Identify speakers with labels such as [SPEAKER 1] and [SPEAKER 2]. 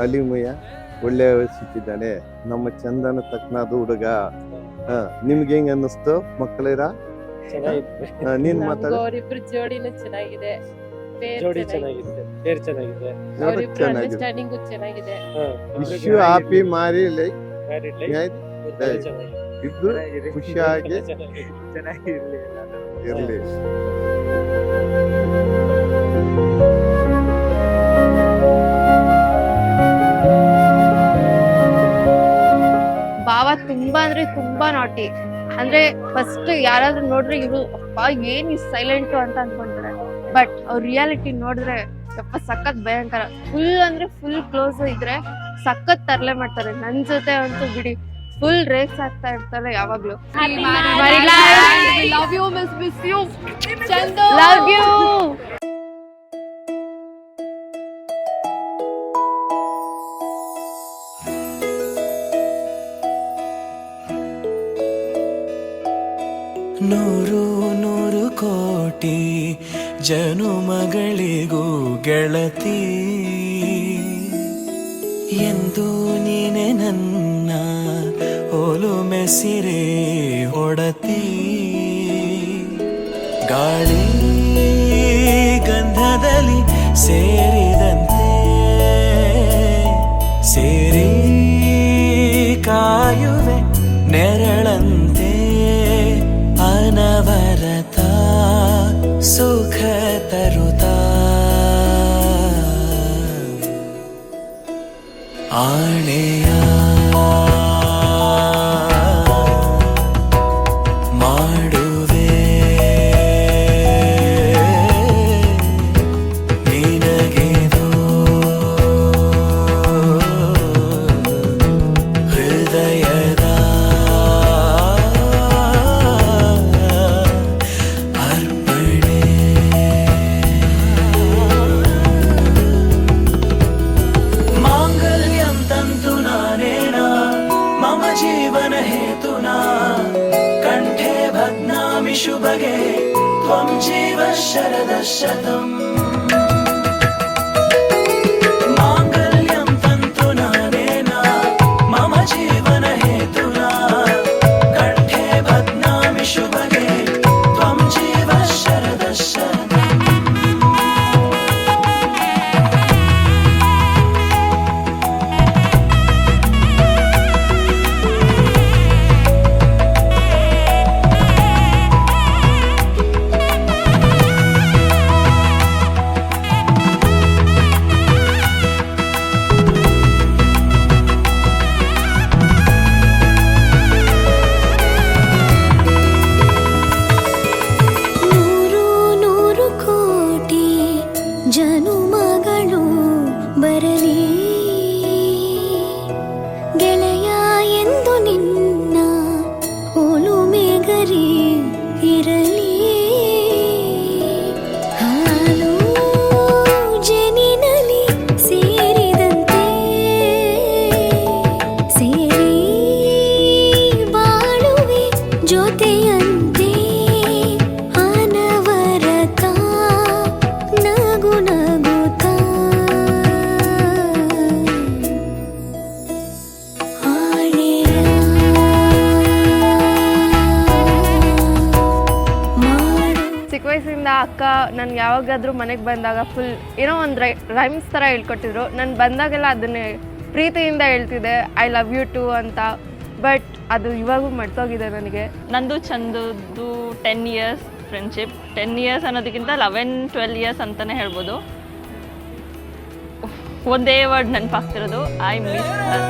[SPEAKER 1] ಅಲಿಮಯ್ಯ ಒಳ್ಳೆ ಸಿಕ್ಕಿದ್ದಾನೆ, ನಮ್ಮ ಚಂದನ ತಕ್ಕನಾದ ಹುಡುಗ. ನಿಮ್ಗೆ ಹೆಂಗ್ ಅನ್ನಿಸ್ತು ಮಕ್ಕಳಿರ? ನೀನ್ ಮಾತಾಡ.
[SPEAKER 2] ಅವರಿಬ್ರು ಜೋಡಿನೂ ಚೆನ್ನಾಗಿದೆ,
[SPEAKER 3] ಜೋಡಿ ಚೆನ್ನಾಗಿದೆ, ಪೇರ್ ಚೆನ್ನಾಗಿದೆ,
[SPEAKER 2] ಅವರಿಬ್ರು ಅಂಡರ್ಸ್ಟ್ಯಾಂಡಿಂಗ್ ಚೆನ್ನಾಗಿದೆ.
[SPEAKER 1] Wish you happy marriage.
[SPEAKER 3] Married life
[SPEAKER 1] ಇಬ್ರು ಖುಷಿಯಾಗಿ
[SPEAKER 3] ಚೆನ್ನಾಗಿರ್ಲಿ
[SPEAKER 1] ಇರ್ಲಿ.
[SPEAKER 4] ಭಾವ ತುಂಬಾ ಅಂದ್ರೆ ತುಂಬಾ ನಾಟಿ. ಅಂದ್ರೆ ಫಸ್ಟ್ ಯಾರಾದ್ರೂ ನೋಡ್ರೆ ಇವ್ರು ಅಪ್ಪ ಏನ್ ಸೈಲೆಂಟ್ ಅಂತ ಅನ್ಕೊಂತಾರೆ, ಬಟ್ ಅವ್ರ ರಿಯಾಲಿಟಿ ನೋಡಿದ್ರೆ ಯಪ್ಪ ಸಖತ್ ಭಯಂಕರ. ಫುಲ್ ಅಂದ್ರೆ ಫುಲ್ ಕ್ಲೋಸ್ ಇದ್ರೆ ಸಖತ್ ತರ್ಲೆ ಮಾಡ್ತಾರೆ. ನನ್ ಜೊತೆ ಅಂತೂ ಬಿಡಿ ಫುಲ್ ರೇಕ್ಸ್ ಆಗ್ತಾ ಇರ್ತಾರೆ ಯಾವಾಗ್ಲೂ. Love you miss you Chandu, love you.
[SPEAKER 5] ನೂರು ನೂರು ಕೋಟಿ ಜನುಮಗಳಿಗೂ ಗೆಳತಿ ಎಂದು ನೀನೆ ನನ್ನ ಒಲುಮೆ ಸಿರೆ ಒಡತಿ. ಗಾಳಿ ಗಂಧದಲ್ಲಿ ಸೇರಿದಂತೆ ಸೇರಿ ಕಾಯುವೆ ನೆರಳಂತೆ ಅನವರತ ಸುಖ ತರುತ್ತಾ ಆಣೆಯ ಮಾಡುವೆ ನಿನಗೆದು ಹೃದಯದ ಅರ್ಪಣೆ. ಮಾಂಗಲ್ಯಂ ತಂತು ನಾನೇನ ಮಮ ಜೀವನ ಹೇತುನಾ ಕಂಠೆ ಭಗ್ನಾಮಿ ಶುಭಗೆ ತ್ವಂ ಜೀವ ಶರದ ಶತಂ. ಮಾಂಗಲ್ಯಂ ತಂತು ನಾನೇನ ಮಮ ಜೀವನ ಹೇತುನಾ ಕಂಠೆ ಭಗ್ನಾಮಿ ಶುಭಗೆ ತ್ವಂ ಜೀವ ಶರದ ಶತಂ.
[SPEAKER 6] ನೂರು ನೂರು ಕೋಟಿ ಜನುಮಗಳು ಬರಲಿ ಗೆಳೆಯ ಎಂದು ನಿನ್ನ ಒಲುಮೆಗರಿ ಇರಲಿ. ಹಾಲು ಜನಿನಲಿ ಸೇರಿದಂತೆ ಸೇರಿ ಬಾಳುವೆ ಜೊತೆಯಂತೆ ಅನವರತ ನಗು ನಗುತ್ತಾ ಆಣೆಯ ಮಾಡು.
[SPEAKER 4] ಚಿಕ್ಕ ವಯಸ್ಸಿಂದ ಅಕ್ಕ ನನ್ಗೆ ಯಾವಾಗಾದ್ರೂ ಮನೆಗೆ ಬಂದಾಗ ಫುಲ್ ಏನೋ ಒಂದು ರೈಮ್ಸ್ ಥರ ಹೇಳ್ಕೊಟ್ಟಿದ್ರು. ನಾನು ಬಂದಾಗೆಲ್ಲ ಅದನ್ನೇ ಪ್ರೀತಿಯಿಂದ ಹೇಳ್ತಿದ್ದೆ, ಐ ಲವ್ ಯು ಟು ಅಂತ. ಬಟ್ ಅದು ಇವಾಗೂ ಮರ್ತೋಗಿದೆ ನನಗೆ.
[SPEAKER 2] ನಂದು ಚಂದುದು 10 years ಫ್ರೆಂಡ್ಶಿಪ್. 10 years ಅನ್ನೋದಕ್ಕಿಂತ 11-12 years ಅಂತಲೇ ಹೇಳ್ಬೋದು. ಒಂದೇ ವರ್ಡ್ ನೆನಪಾಗ್ತಿರೋದು, ಐ ಮಿಸ್ ಹರ್.